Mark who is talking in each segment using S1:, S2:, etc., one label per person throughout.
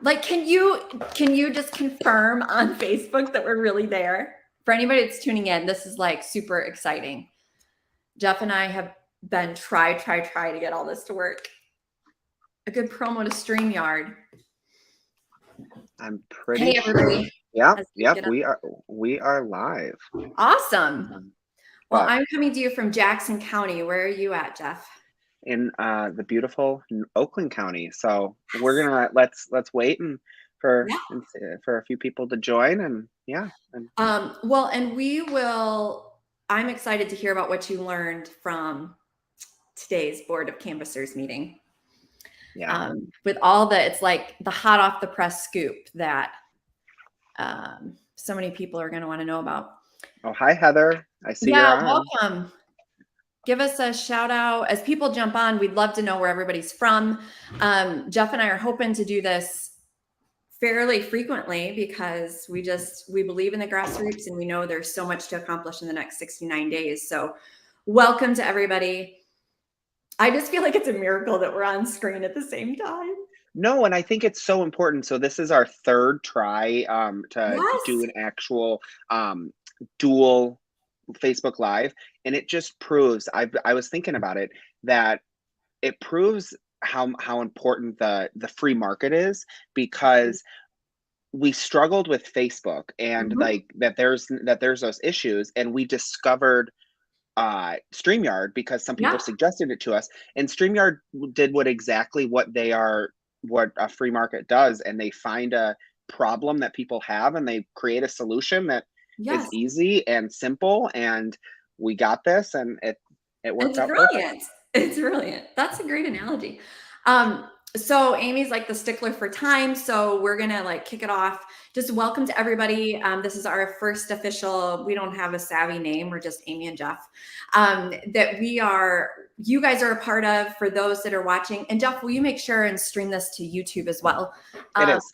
S1: Like, can you just confirm on Facebook that we're really there? For anybody that's tuning in, this is like super exciting. Jeff and I have been try to get all this to work. A good promo to StreamYard.
S2: I'm pretty
S1: Hey,
S2: sure.
S1: everybody.
S2: Yep, we are live.
S1: Awesome. Well,
S2: But
S1: I'm coming to you from Jackson County. Where are you at, Jeff?
S2: in the beautiful Oakland County. So we're gonna let's wait and for a few people to join and
S1: Well, and we will. I'm excited to hear about what you learned from today's Board of Canvassers meeting.
S2: Yeah.
S1: With all it's like the hot off the press scoop that so many people are going to want to know about.
S2: Oh, hi, Heather. I see you're on.
S1: Welcome. Give us a shout out. As people jump on, we'd love to know where everybody's from. Jeff and I are hoping to do this fairly frequently because we believe in the grassroots and we know there's so much to accomplish in the next 69 days. So welcome to everybody. I just feel like it's a miracle that we're on screen at the same time.
S2: No, and I think it's so important. So this is our third try to do an actual dual Facebook Live, and it just proves. I was thinking about it, that it proves how important the free market is, because we struggled with Facebook and like that there's those issues, and we discovered StreamYard because some people suggested it to us, and StreamYard did what a free market does, and they find a problem that people have and they create a solution that is easy and simple, and we got this, and it worked out perfect.
S1: It's brilliant. That's a great analogy. So Amy's like the stickler for time, so we're gonna like kick it off. Just welcome to everybody. This is our first official, we don't have a savvy name, we're just Amy and Jeff, that you guys are a part of, for those that are watching. And Jeff, will you make sure and stream this to YouTube as well?
S2: It is.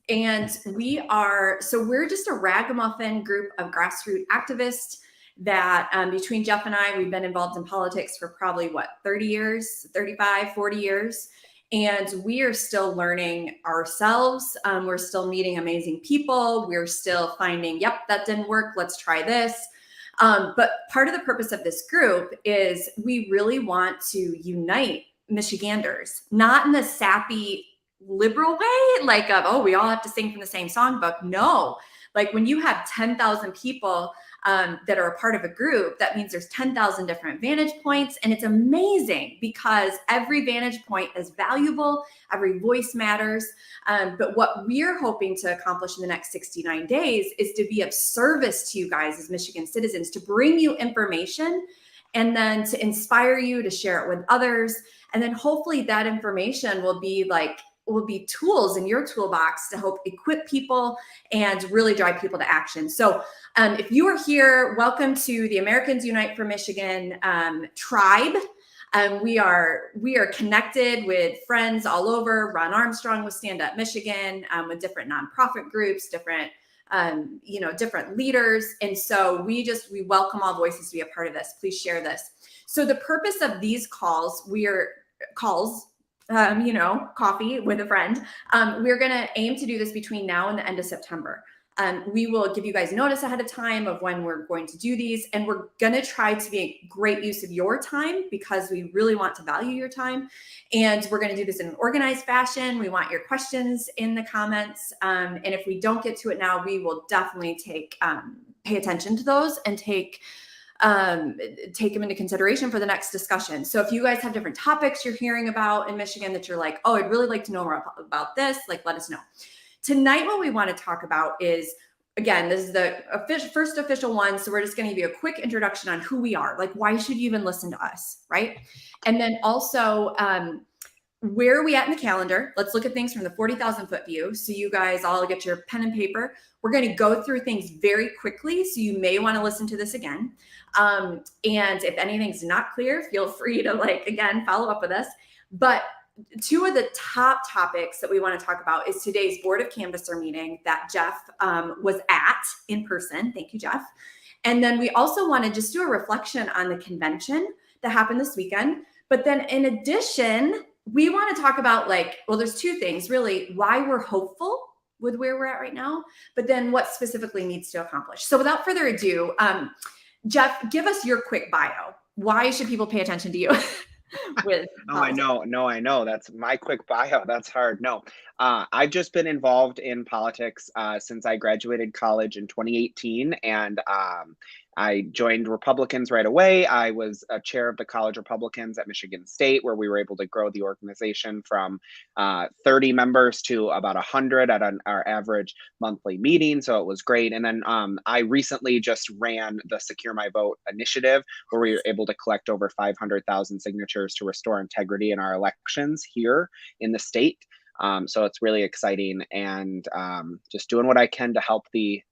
S1: And we're just a ragamuffin group of grassroots activists that between Jeff and I, we've been involved in politics for probably 30 years, 35, 40 years. And we are still learning ourselves. We're still meeting amazing people. We're still finding, yep, that didn't work. Let's try this. But part of the purpose of this group is we really want to unite Michiganders, not in the sappy liberal way, like we all have to sing from the same songbook. No, like when you have 10,000 people that are a part of a group, that means there's 10,000 different vantage points. And it's amazing because every vantage point is valuable. Every voice matters. But what we're hoping to accomplish in the next 69 days is to be of service to you guys as Michigan citizens, to bring you information and then to inspire you to share it with others. And then hopefully that information will be tools in your toolbox to help equip people and really drive people to action. So if you are here, welcome to the Americans Unite for Michigan tribe. We are connected with friends all over. Ron Armstrong with Stand Up Michigan, with different nonprofit groups, different leaders. And so we welcome all voices to be a part of this. Please share this. So the purpose of these calls, coffee with a friend. We're going to aim to do this between now and the end of September. We will give you guys notice ahead of time of when we're going to do these. And we're going to try to make great use of your time because we really want to value your time. And we're going to do this in an organized fashion. We want your questions in the comments. And if we don't get to it now, we will definitely pay attention to those and take them into consideration for the next discussion. So if you guys have different topics you're hearing about in Michigan that you're like, oh, I'd really like to know more about this, like, let us know. Tonight, what we want to talk about is, again, this is the first official one. So we're just going to give you a quick introduction on who we are. Like, why should you even listen to us, right? And then also, where are we at in the calendar? Let's look at things from the 40,000 foot view. So you guys all get your pen and paper. We're going to go through things very quickly. So you may want to listen to this again. And if anything's not clear, feel free to again, follow up with us. But two of the top topics that we want to talk about is today's Board of Canvasser meeting that Jeff was at in person. Thank you, Jeff. And then we also want to just do a reflection on the convention that happened this weekend. But then in addition, we want to talk about like, well, there's two things really: why we're hopeful with where we're at right now, but then what specifically needs to accomplish. So without further ado, Jeff, give us your quick bio. Why should people pay attention to you with
S2: Oh, I
S1: politics?
S2: know. No, I know. That's my quick bio. That's hard. No, I've just been involved in politics since I graduated college in 2018, and I joined Republicans right away. I was a chair of the College Republicans at Michigan State, where we were able to grow the organization from 30 members to about 100 at our average monthly meeting. So it was great. And then I recently just ran the Secure My Vote initiative, where we were able to collect over 500,000 signatures to restore integrity in our elections here in the state. So it's really exciting, and just doing what I can to help the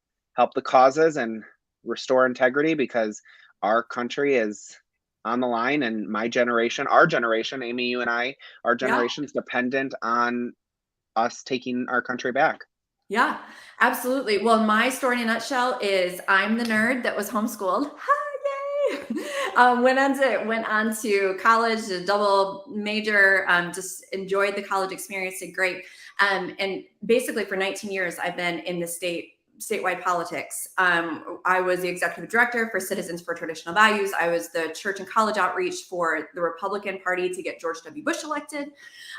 S2: causes and restore integrity, because our country is on the line, and my generation, our generation, Amy, you and I, our
S1: Yeah.
S2: generation is dependent on us taking our country back.
S1: Yeah, absolutely. Well, my story in a nutshell is I'm the nerd that was homeschooled. Hi, yay! Went on to college, a double major. Just enjoyed the college experience, did great. And basically, for 19 years, I've been in the statewide politics. I was the executive director for Citizens for Traditional Values. I was the church and college outreach for the Republican Party to get George W. Bush elected.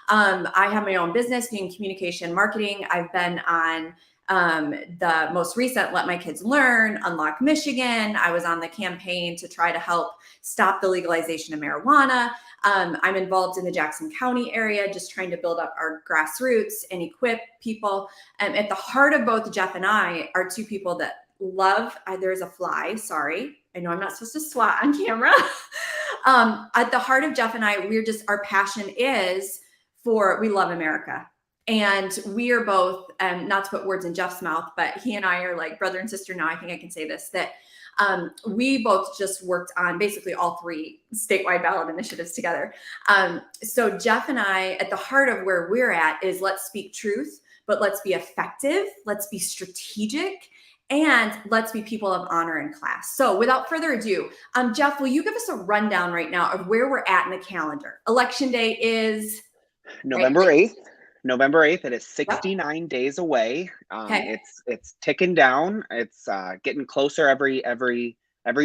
S1: I have my own business doing communication marketing. I've been on the most recent Let My Kids Learn, Unlock Michigan. I was on the campaign to try to help stop the legalization of marijuana. I'm involved in the Jackson County area, just trying to build up our grassroots and equip people. At the heart of both Jeff and I are two people that love, there's a fly, sorry. I know I'm not supposed to swat on camera. At the heart of Jeff and I, our passion is we love America. And we are both, not to put words in Jeff's mouth, but he and I are like brother and sister now. I think I can say this, that we both just worked on basically all three statewide ballot initiatives together. So Jeff and I, at the heart of where we're at is let's speak truth, but let's be effective, let's be strategic, and let's be people of honor and class. So without further ado, Jeff, will you give us a rundown right now of where we're at in the calendar? Election day is right.
S2: November 8th. November 8th. It is
S1: Yep.
S2: 69 days away.
S1: Okay.
S2: It's ticking down. It's getting closer every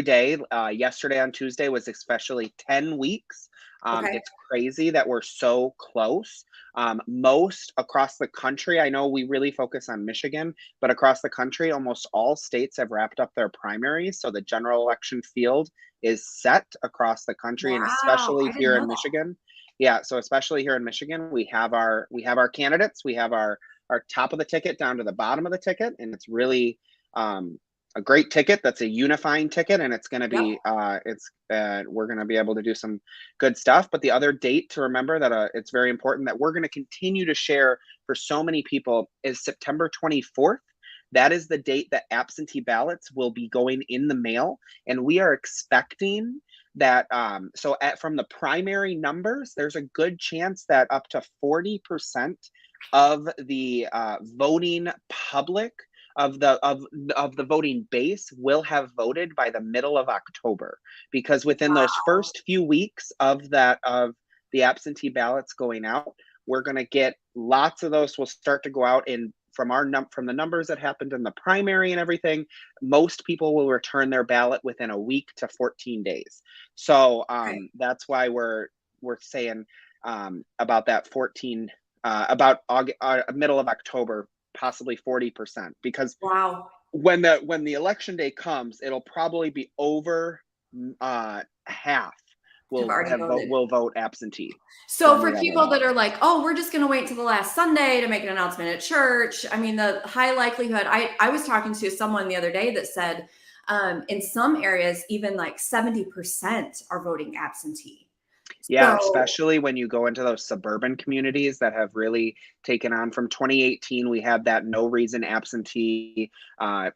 S2: day. Yesterday on Tuesday was especially 10 weeks.
S1: Okay.
S2: It's crazy that we're so close. Most across the country, I know we really focus on Michigan, but across the country, almost all states have wrapped up their primaries. So the general election field is set across the country, and
S1: Wow.
S2: especially
S1: I didn't
S2: here
S1: know
S2: in
S1: that.
S2: Michigan. Yeah, so especially here in Michigan, we have our candidates. We have our top of the ticket down to the bottom of the ticket, and it's really a great ticket. That's a unifying ticket, and it's going to
S1: Yep.
S2: be we're going to be able to do some good stuff. But the other date to remember that it's very important that we're going to continue to share for so many people is September 24th. That is the date that absentee ballots will be going in the mail, and we are expecting that from the primary numbers, there's a good chance that up to 40% of the voting public of the voting base will have voted by the middle of October, because within those first few weeks of the absentee ballots going out, we're going to get lots of those will start to go out, and from the numbers that happened in the primary and everything, most people will return their ballot within a week to 14 days. So
S1: Okay.
S2: that's why we're saying about that 14 about August, middle of October, possibly 40%, because
S1: Wow.
S2: when the election day comes, it'll probably be over half
S1: Have already voted.
S2: will vote absentee
S1: So
S2: when
S1: for
S2: we have our
S1: people that
S2: ballot.
S1: are like, oh, we're just going to wait till the last Sunday to make an announcement at church. I mean, the high likelihood, I was talking to someone the other day that said in some areas, even like 70% are voting absentee.
S2: Yeah,
S1: So,
S2: especially when you go into those suburban communities that have really taken on. From 2018, we had that no reason absentee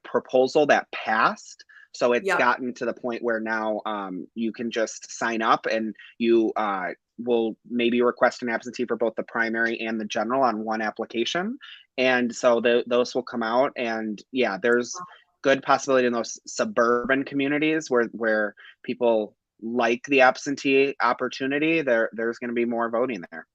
S2: proposal that passed. So it's
S1: yep.
S2: gotten to the point where now you can just sign up, and you will maybe request an absentee for both the primary and the general on one application. And so those will come out. And yeah, there's good possibility in those suburban communities where people like the absentee opportunity, there's going to be more voting there.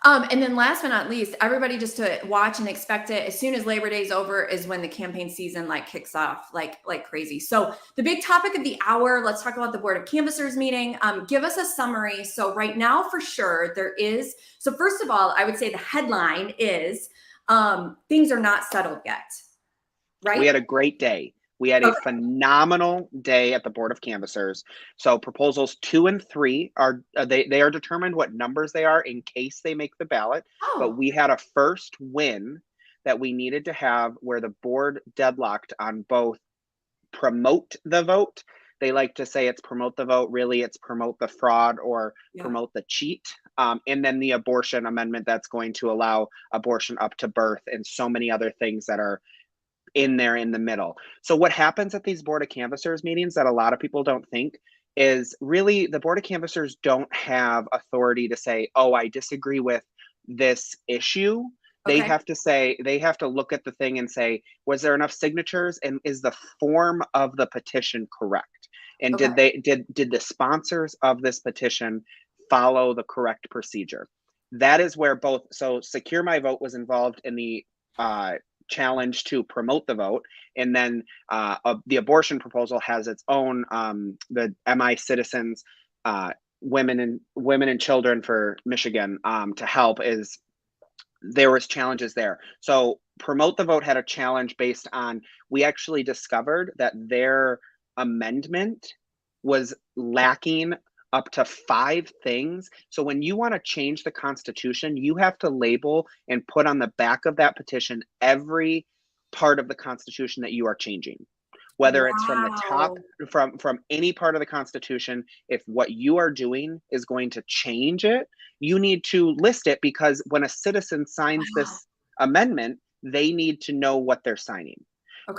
S1: And then last but not least, everybody just to watch and expect it as soon as Labor Day is over is when the campaign season like kicks off like crazy. So the big topic of the hour, let's talk about the Board of Canvassers meeting. Give us a summary. So right now, for sure, there is. So first of all, I would say the headline is things are not settled yet, right?
S2: We had a great day. We had a phenomenal day at the Board of Canvassers. So proposals 2 and 3 are they are determined what numbers they are in case they make the ballot. But we had a first win that we needed to have where the board deadlocked on both promote the vote. They like to say it's promote the vote. Really, it's promote the fraud or promote the cheat. And then the abortion amendment that's going to allow abortion up to birth and so many other things that are in there in the middle. So what happens at these Board of Canvassers meetings that a lot of people don't think is really the Board of Canvassers don't have authority to say, oh, I disagree with this issue. They have to say, they have to look at the thing and say, was there enough signatures and is the form of the petition correct? And did the sponsors of this petition follow the correct procedure? That is where both, so Secure My Vote was involved in the challenge to promote the vote, and then the abortion proposal has its own the MI Citizens women and children for Michigan to help. Is there was challenges there. So promote the vote had a challenge based on, we actually discovered that their amendment was lacking up to 5 things. So when you want to change the Constitution, you have to label and put on the back of that petition every part of the Constitution that you are changing. Whether it's from the top, from any part of the Constitution, if what you are doing is going to change it, you need to list it, because when a citizen signs this amendment, they need to know what they're signing.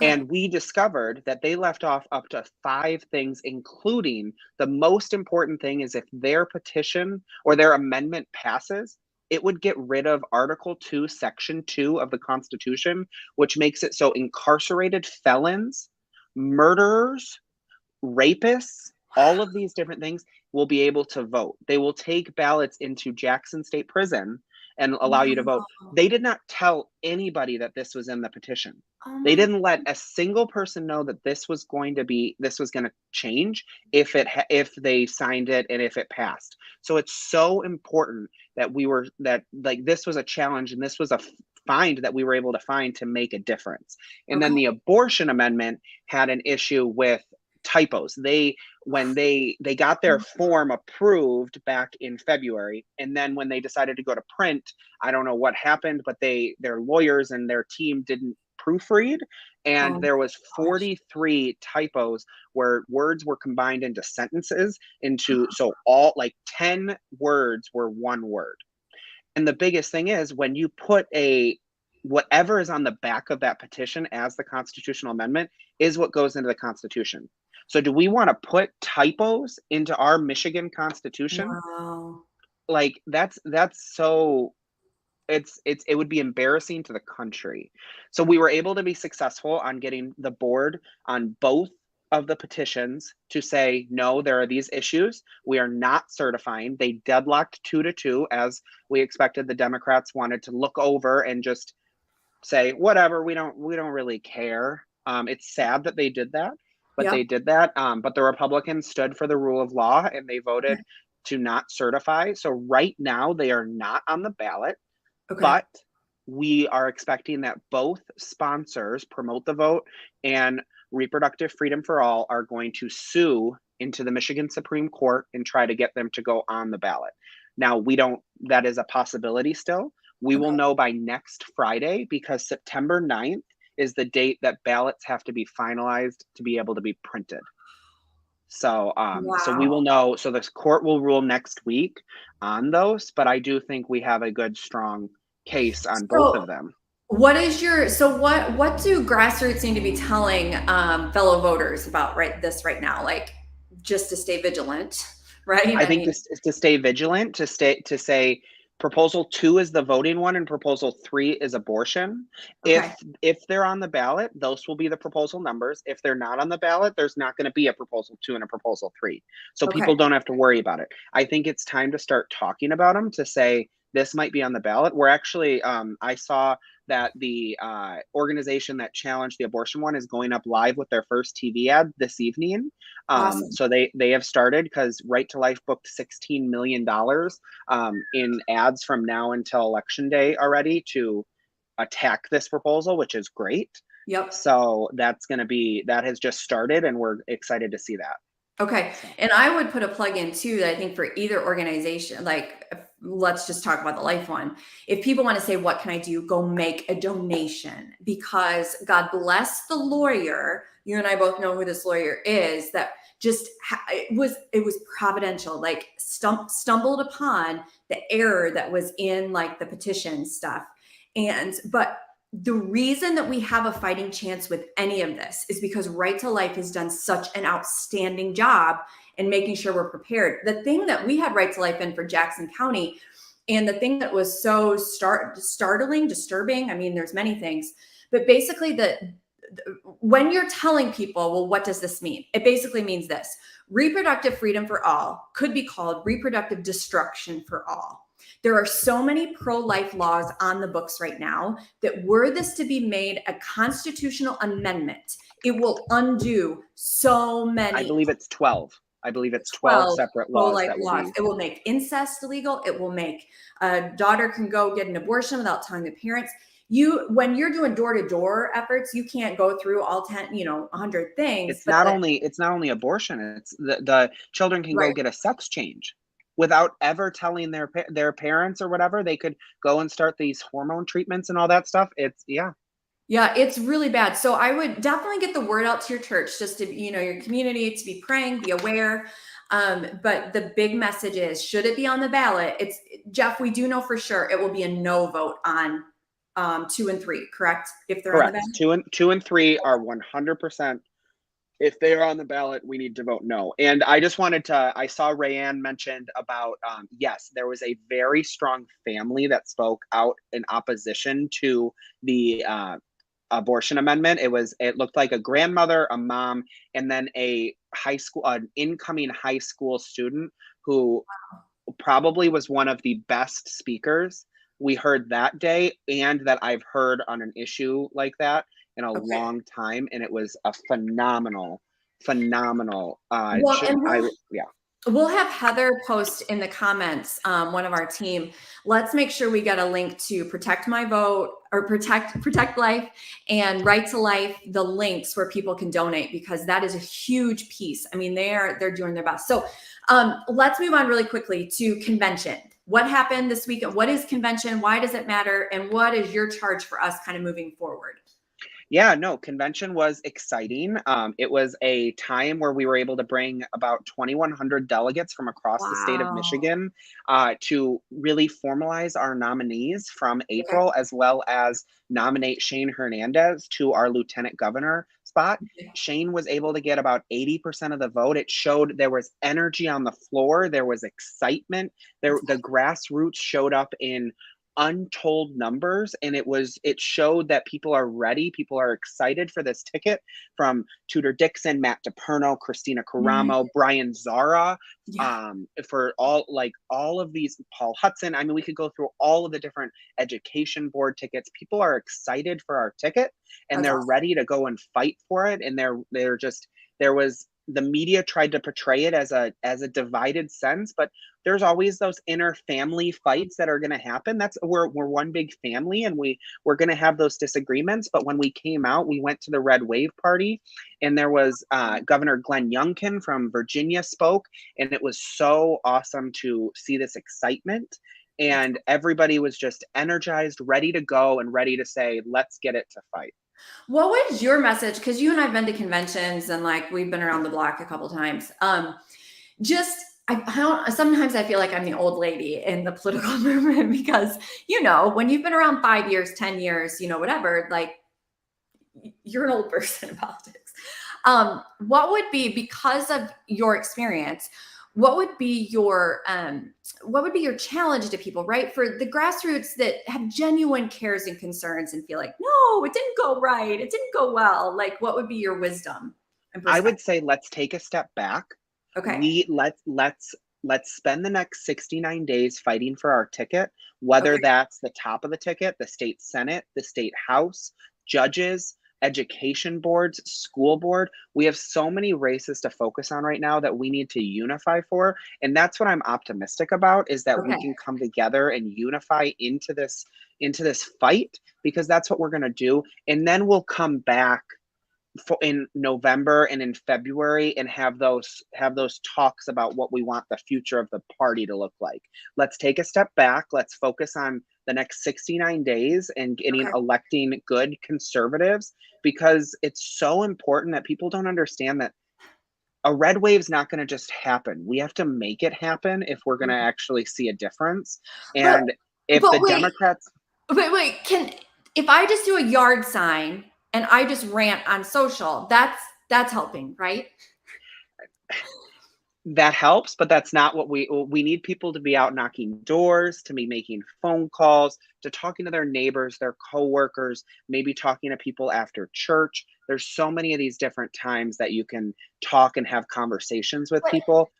S2: And we discovered that they left off up to 5 things, including the most important thing is if their petition or their amendment passes, it would get rid of Article 2, Section 2 of the Constitution, which makes it so incarcerated felons, murderers, rapists, all of these different things will be able to vote. They will take ballots into Jackson State Prison and allow you to vote. They did not tell anybody that this was in the petition. They didn't let a single person know that this was going to change if they signed it and if it passed. So it's so important that this was a challenge, and this was a find that we were able to find to make a difference. And then the abortion amendment had an issue with typos. When they got their form approved back in February, and then when they decided to go to print, I don't know what happened, but their lawyers and their team didn't proofread, and there was 43 typos where words were combined into sentences so all like 10 words were one word. And the biggest thing is when you put whatever is on the back of that petition as the constitutional amendment is what goes into the Constitution. So do we want to put typos into our Michigan Constitution?
S1: Wow.
S2: Like that's so it would be embarrassing to the country. So we were able to be successful on getting the board on both of the petitions to say, no, there are these issues. We are not certifying. They deadlocked 2-2 as we expected. The Democrats wanted to look over and just say, whatever, we don't really care. It's sad that they did that, but they did that. But the Republicans stood for the rule of law and they voted to not certify. So right now they are not on the ballot, but we are expecting that both sponsors, Promote the Vote and Reproductive Freedom for All, are going to sue into the Michigan Supreme Court and try to get them to go on the ballot. Now, that is a possibility still. We will know by next Friday, because September 9th is the date that ballots have to be finalized to be able to be printed. So, so we will know. So this court will rule next week on those, but I do think we have a good, strong case on both of them.
S1: What do grassroots need to be telling fellow voters about this right now? Like, just to stay vigilant, right?
S2: I think to stay vigilant, to say Proposal 2 is the voting one and Proposal 3 is abortion. If they're on the ballot, those will be the proposal numbers. If they're not on the ballot, there's not going to be a Proposal 2 and a Proposal 3. So people don't have to worry about it. I think it's time to start talking about them, to say this might be on the ballot. We're actually, I saw that the organization that challenged the abortion one is going up live with their first TV ad this evening.
S1: Awesome.
S2: So they have started, because Right to Life booked $16 million in ads from now until Election Day already to attack this proposal, which is great.
S1: Yep.
S2: So that has just started, and we're excited to see that.
S1: Okay. And I would put a plug in too, that I think for either organization, like let's just talk about the Life one. If people want to say, what can I do? Go make a donation, because God bless the lawyer. You and I both know who this lawyer is, that just, it was providential, like stumbled upon the error that was in like the petition stuff. But the reason that we have a fighting chance with any of this is because Right to Life has done such an outstanding job in making sure we're prepared. The thing that we had Right to Life in for Jackson County, and the thing that was so startling, disturbing, I mean, there's many things, but basically when you're telling people, well, what does this mean? It basically means this: reproductive freedom for all could be called reproductive destruction for all. There are so many pro-life laws on the books right now that were this to be made a constitutional amendment, it will undo so many.
S2: I believe it's 12. I believe it's 12 separate laws that will be.
S1: It will make incest illegal. It will make a daughter can go get an abortion without telling the parents. When you're doing door-to-door efforts, you can't go through all 10, 100 things.
S2: It's not only abortion. It's the children can go get a sex change without ever telling their parents or whatever. They could go and start these hormone treatments and all that stuff. Yeah,
S1: it's really bad. So I would definitely get the word out to your church, just to, your community, to be praying, be aware. But the big message is, should it be on the ballot? Jeff, we do know for sure it will be a no vote on 2 and 3, correct? If they're
S2: correct.
S1: On the ballot?
S2: 2 and 3 are 100%. If they are on the ballot, we need to vote no. And I just wanted to, I saw Rayanne mentioned about, yes, there was a very strong family that spoke out in opposition to the abortion amendment. It looked like a grandmother, a mom, and then an incoming high school student who probably was one of the best speakers we heard that day, and that I've heard on an issue like that in a long time. And it was a phenomenal.
S1: We'll have Heather post in the comments, one of our team. Let's make sure we get a link to Protect My Vote, or Protect Life, and Right to Life, the links where people can donate, because that is a huge piece. I mean, they're doing their best. So let's move on really quickly to convention. What happened this weekend? What is convention? Why does it matter? And what is your charge for us kind of moving forward?
S2: Yeah, no, convention was exciting. It was a time where we were able to bring about 2,100 delegates from across the state of Michigan to really formalize our nominees from April, as well as nominate Shane Hernandez to our lieutenant governor spot. Shane was able to get about 80% of the vote. It showed there was energy on the floor. There was excitement. The grassroots showed up in untold numbers, and it showed that people are ready. People are excited for this ticket, from Tudor Dixon, Matt DePerno, Christina Caramo, Brian Zara, for all of these, Paul Hudson. I mean, we could go through all of the different education board tickets. People are excited for our ticket, and they're ready to go and fight for it. And the media tried to portray it as a divided sense, but there's always those inner family fights that are going to happen. We're one big family, and we're going to have those disagreements. But when we came out, we went to the Red Wave Party, and there was Governor Glenn Youngkin from Virginia spoke, and it was so awesome to see this excitement. And everybody was just energized, ready to go, and ready to say, let's get it to fight.
S1: What was your message? Because you and I've been to conventions, and we've been around the block a couple of times. Sometimes I feel like I'm the old lady in the political movement, because, when you've been around 5 years, 10 years, whatever, you're an old person in politics. What would be, because of your experience, what would be your challenge to people, right? For the grassroots that have genuine cares and concerns and feel like, no, it didn't go right, it didn't go well. What would be your wisdom?
S2: I would say, let's take a step back.
S1: Okay.
S2: Let's let's spend the next 69 days fighting for our ticket, whether
S1: Okay.
S2: that's the top of the ticket, the state Senate, the state House, judges, education boards, school board. We have so many races to focus on right now that we need to unify for. And that's what I'm optimistic about, is that we
S1: Okay.
S2: can come together and unify into this fight, because that's what we're going to do. And then we'll come back in November and in February and have those talks about what we want the future of the party to look like. Let's take a step back. Let's focus on the next 69 days and
S1: Okay.
S2: electing good conservatives, because it's so important that people don't understand that a red wave's not going to just happen. We have to make it happen if we're going to actually see a difference.
S1: But
S2: And if
S1: but
S2: the
S1: wait,
S2: Democrats,
S1: wait. Can if I just do a yard sign and I just rant on social, that's helping, right?
S2: that helps, but that's not what we need. People to be out knocking doors, to be making phone calls, to talking to their neighbors, their coworkers, maybe talking to people after church. There's so many of these different times that you can talk and have conversations with
S1: But
S2: people.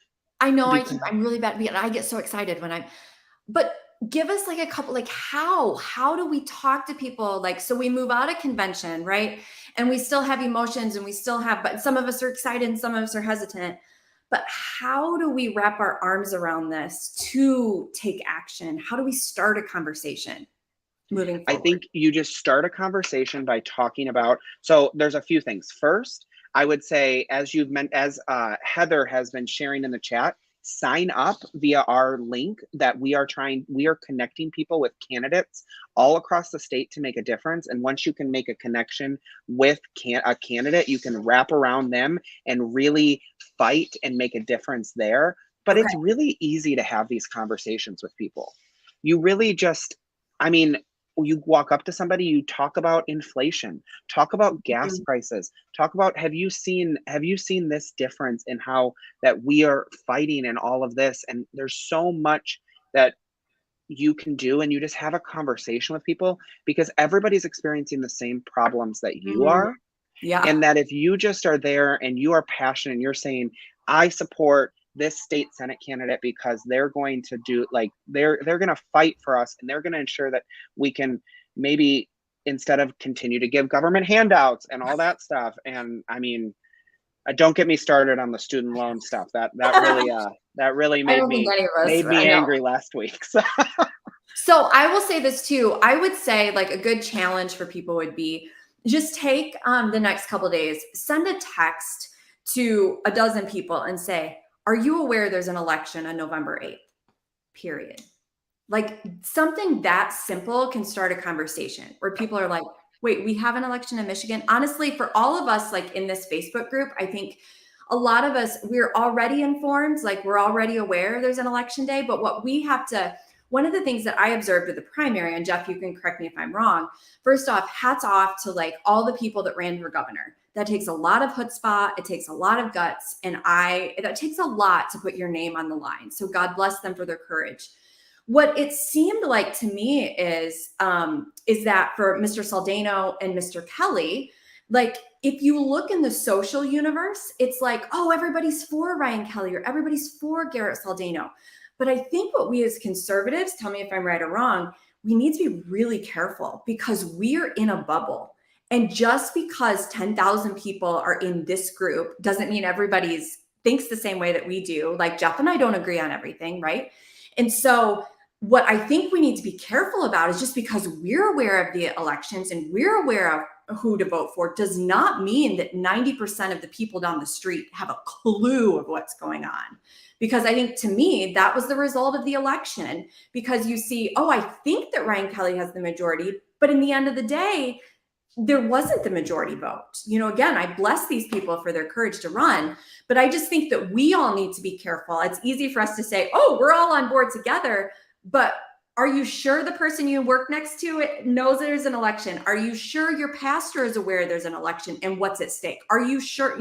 S1: I know
S2: Because
S1: I'm really bad. I get so excited when I'm, but give us like a couple, like how do we talk to people? Like, so we move out of convention, right? And we still have emotions and we still have, but some of us are excited and some of us are hesitant. But how do we wrap our arms around this to take action? How do we start a conversation moving
S2: I
S1: forward?
S2: think you just start a conversation by talking about. So there's a few things. First, I would say, as you've meant, as Heather has been sharing in the chat, sign up via our link that we are connecting people with candidates all across the state to make a difference. And once you can make a connection with a candidate, you can wrap around them and really fight and make a difference there. But
S1: Okay.
S2: it's really easy to have these conversations with people. You really just, I mean, you walk up to somebody, you talk about inflation, talk about gas
S1: Mhm.
S2: prices, talk about, have you seen this difference in how that we are fighting and all of this. And there's so much that you can do, and you just have a conversation with people, because everybody's experiencing the same problems that you
S1: Mm,
S2: are.
S1: yeah.
S2: And that if you just are there and you are passionate and you're saying, I support this state Senate candidate because they're going to do, like, they're going to fight for us, and they're going to ensure that we can, maybe, instead of continue to give government handouts and all that stuff. And I mean, don't get me started on the student loan stuff. That really
S1: I don't think any of us,
S2: made me
S1: I know.
S2: angry last week. So
S1: So I will say this too. I would say like a good challenge for people would be just take the next couple of days, send a text to a dozen people and say, "Are you aware there's an election on November 8th?" Period. Like something that simple can start a conversation where people are like, "Wait, we have an election in Michigan." Honestly, for all of us like in this Facebook group, I think a lot of us, we're already informed, like we're already aware there's an election day. But what we have to, one of the things that I observed with the primary, and Jeff, you can correct me if I'm wrong. First off, hats off to like all the people that ran for governor. That takes a lot of chutzpah. It takes a lot of guts. That takes a lot to put your name on the line. So God bless them for their courage. What it seemed like to me is that for Mr. Saldano and Mr. Kelly, like if you look in the social universe, it's like, oh, everybody's for Ryan Kelly or everybody's for Garrett Saldano. But I think what we as conservatives, tell me if I'm right or wrong, we need to be really careful because we're in a bubble. And just because 10,000 people are in this group doesn't mean everybody's thinks the same way that we do. Like Jeff and I don't agree on everything, right? And so what I think we need to be careful about is just because we're aware of the elections and we're aware of who to vote for does not mean that 90% of the people down the street have a clue of what's going on. Because I think to me, that was the result of the election. Because you see, oh, I think that Ryan Kelly has the majority, but in the end of the day, there wasn't the majority vote. Again, I bless these people for their courage to run, but I just think that we all need to be careful. It's easy for us to say, oh, we're all on board together, but are you sure the person you work next to knows there's an election? Are you sure your pastor is aware there's an election and what's at stake? Are you sure,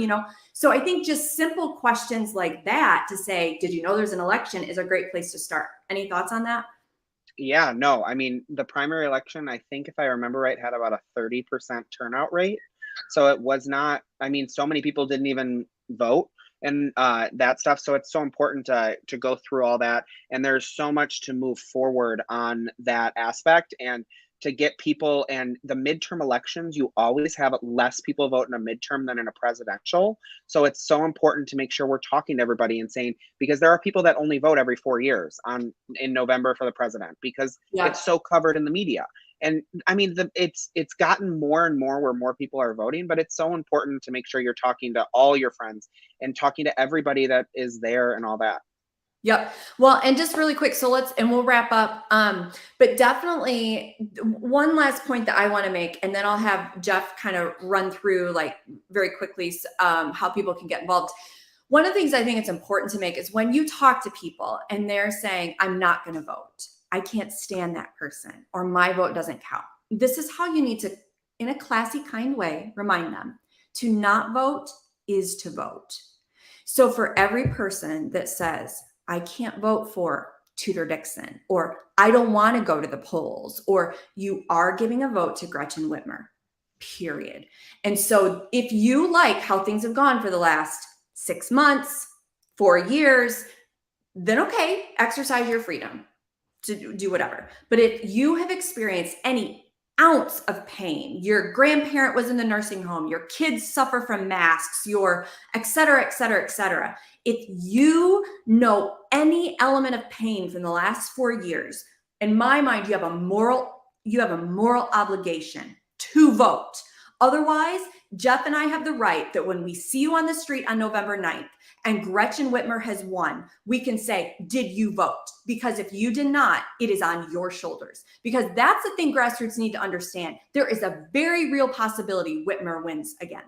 S1: So I think just simple questions like that to say, did you know there's an election is a great place to start. Any thoughts on that?
S2: yeah, no, I mean, the primary election, I think if I remember right, had about a 30% turnout rate. So it was not, I mean, so many people didn't even vote. and that stuff. So it's so important to go through all that. And there's so much to move forward on that aspect, and to get people. And the midterm elections, you always have less people vote in a midterm than in a presidential. So it's so important to make sure we're talking to everybody and saying, because there are people that only vote every 4 years in November for the president, because it's so covered in the media. And I mean, it's gotten more and more where more people are voting, but it's so important to make sure you're talking to all your friends and talking to everybody that is there and all that.
S1: Yep. Well, and just really quick, so we'll wrap up. But definitely one last point that I want to make, and then I'll have Jeff kind of run through like very quickly how people can get involved. One of the things I think it's important to make is when you talk to people and they're saying, I'm not going to vote, I can't stand that person, or my vote doesn't count. This is how you need to, in a classy, kind way, remind them to not vote is to vote. So for every person that says, I can't vote for Tudor Dixon, or I don't want to go to the polls, or you are giving a vote to Gretchen Whitmer, period. And so if you like how things have gone for the last 6 months, 4 years, then okay, exercise your freedom to do whatever. But if you have experienced any ounce of pain, your grandparent was in the nursing home, your kids suffer from masks, your et cetera, et cetera, et cetera. If you know any element of pain from the last 4 years, in my mind, you have a moral obligation to vote. Otherwise, Jeff and I have the right that when we see you on the street on November 9th and Gretchen Whitmer has won, we can say, did you vote? Because if you did not, it is on your shoulders. Because that's the thing grassroots need to understand. There is a very real possibility Whitmer wins again.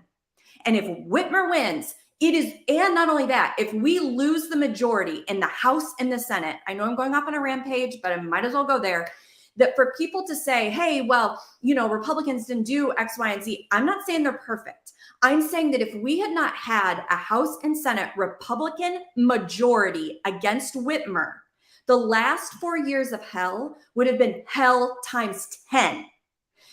S1: And if Whitmer wins, it is, and not only that, if we lose the majority in the House and the Senate, I know I'm going off on a rampage, but I might as well go there, that for people to say, hey, well, Republicans didn't do X, Y, and Z. I'm not saying they're perfect. I'm saying that if we had not had a House and Senate Republican majority against Whitmer, the last 4 years of hell would have been hell times 10.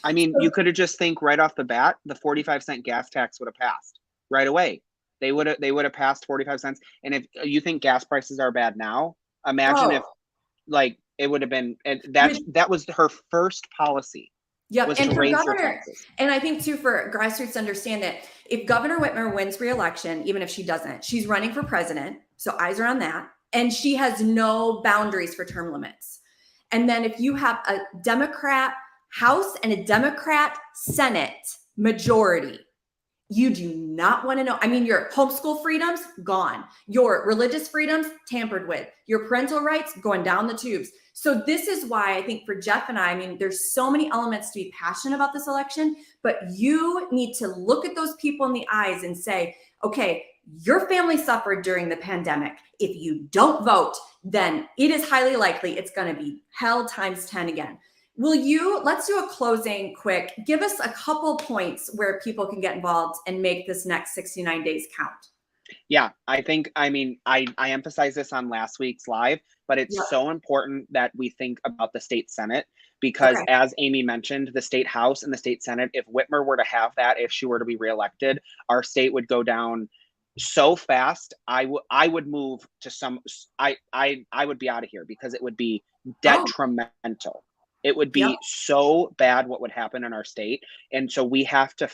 S2: I mean, you could have just think right off the bat, the 45-cent gas tax would have passed right away. They would have passed 45 cents. And if you think gas prices are bad now, imagine if it would have been, and that was her first policy.
S1: Yep. And for Governor, and I think too, for grassroots to understand that if Governor Whitmer wins re-election, even if she doesn't, she's running for president. So eyes are on that. And she has no boundaries for term limits. And then if you have a Democrat House and a Democrat Senate majority, you do not want to know. I mean, your homeschool freedoms, gone. Your religious freedoms, tampered with. Your parental rights, going down the tubes. So this is why I think for Jeff and I mean, there's so many elements to be passionate about this election, but you need to look at those people in the eyes and say, okay, your family suffered during the pandemic. If you don't vote, then it is highly likely it's going to be hell times 10 again. Let's do a closing quick. Give us a couple points where people can get involved and make this next 69 days count.
S2: Yeah, I emphasized this on last week's live, but it's so important that we think about the state Senate, because as Amy mentioned, the state House and the state Senate, if Whitmer were to have that, if she were to be reelected, our state would go down so fast. I would move to I would be out of here, because it would be detrimental. It would be so bad what would happen in our state. And so we have to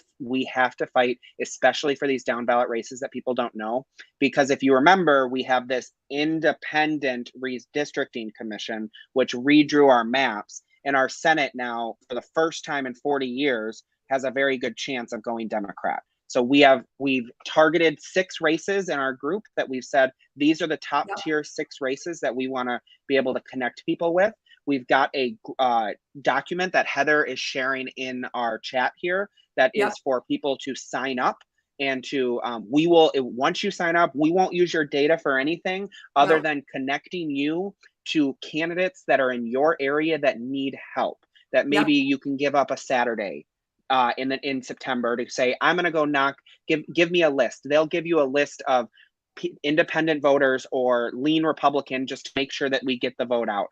S2: fight, especially for these down ballot races that people don't know. Because if you remember, we have this independent redistricting commission, which redrew our maps. And our Senate now, for the first time in 40 years, has a very good chance of going Democrat. So we've targeted 6 races in our group that we've said, these are the top tier 6 races that we want to be able to connect people with. We've got a document that Heather is sharing in our chat here that is for people to sign up, and to once you sign up, we won't use your data for anything other than connecting you to candidates that are in your area that need help, that maybe you can give up a Saturday in September to say, I'm going to go give me a list. They'll give you a list of independent voters or lean Republican, just to make sure that we get the vote out.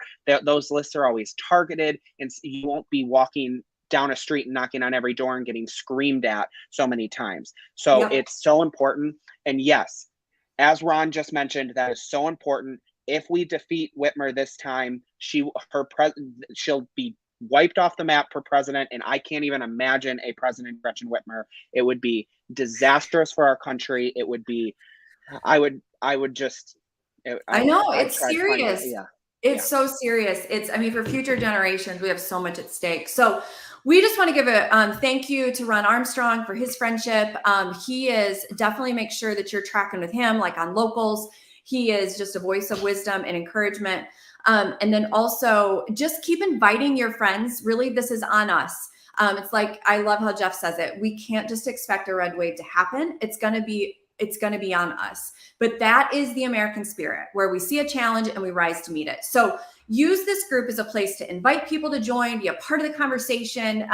S2: Those lists are always targeted, and you won't be walking down a street and knocking on every door and getting screamed at so many times. So it's so important. And yes, as Ron just mentioned, that is so important. If we defeat Whitmer this time, she'll be wiped off the map for president, and I can't even imagine a President Gretchen Whitmer. It would be disastrous for our country. It would be, I would just,
S1: I know,
S2: I'd
S1: it's
S2: try to find it.
S1: serious.
S2: Yeah.
S1: It's so serious. I mean, for future generations, we have so much at stake. So we just want to give a thank you to Ron Armstrong for his friendship. He is definitely, make sure that you're tracking with him, like on locals. He is just a voice of wisdom and encouragement. And then also just keep inviting your friends. Really, this is on us. It's like, I love how Jeff says it. We can't just expect a red wave to happen. It's going to be on us. But that is the American spirit, where we see a challenge and we rise to meet it. So use this group as a place to invite people to join, be a part of the conversation,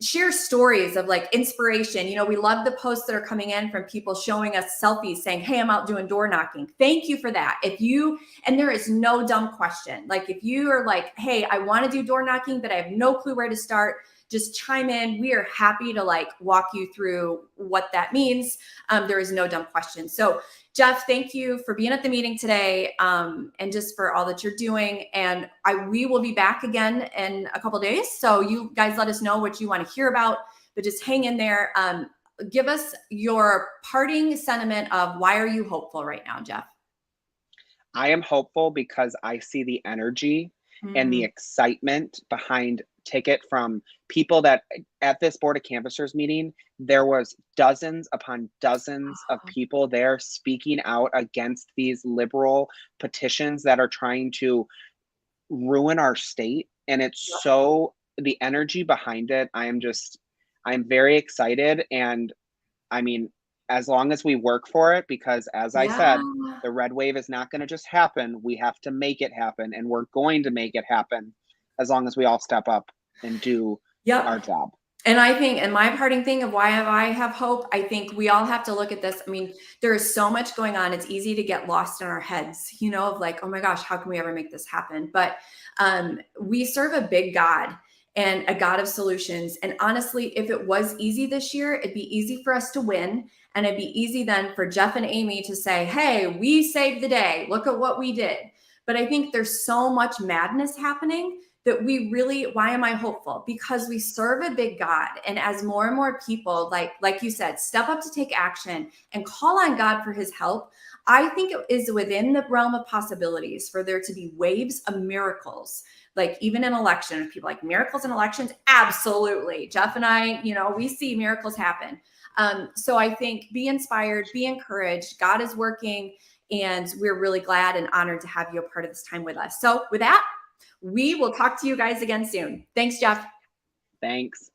S1: share stories of like inspiration. You know, we love the posts that are coming in from people showing us selfies saying, hey, I'm out doing door knocking. Thank you for that. And there is no dumb question. Like if you are like, hey, I want to do door knocking, but I have no clue where to start, just chime in. We are happy to like walk you through what that means. There is no dumb question. So Jeff, thank you for being at the meeting today, and just for all that you're doing. And we will be back again in a couple of days. So you guys let us know what you want to hear about, but just hang in there. Give us your parting sentiment of why are you hopeful right now, Jeff?
S2: I am hopeful because I see the energy and the excitement behind ticket from people that at this Board of Canvassers meeting, there was dozens upon dozens of people there speaking out against these liberal petitions that are trying to ruin our state. And it's so, the energy behind it, I'm very excited. And I mean, as long as we work for it, because as I said, the red wave is not going to just happen. We have to make it happen, and we're going to make it happen as long as we all step up and do our job.
S1: And I think, and my parting thing of why I have hope, I think we all have to look at this. I mean, there is so much going on. It's easy to get lost in our heads, you know, of like, oh my gosh, how can we ever make this happen? But we serve a big God and a God of solutions. And honestly, if it was easy this year, it'd be easy for us to win. And it'd be easy then for Jeff and Amy to say, hey, we saved the day. Look at what we did. But I think there's so much madness happening that we really, why am I hopeful? Because we serve a big God. And as more and more people, like you said, step up to take action and call on God for his help, I think it is within the realm of possibilities for there to be waves of miracles. Like even in election, people like miracles in elections, absolutely. Jeff and I, you know, we see miracles happen. So I think be inspired, be encouraged. God is working, and we're really glad and honored to have you a part of this time with us. So with that, we will talk to you guys again soon. Thanks, Jeff.
S2: Thanks.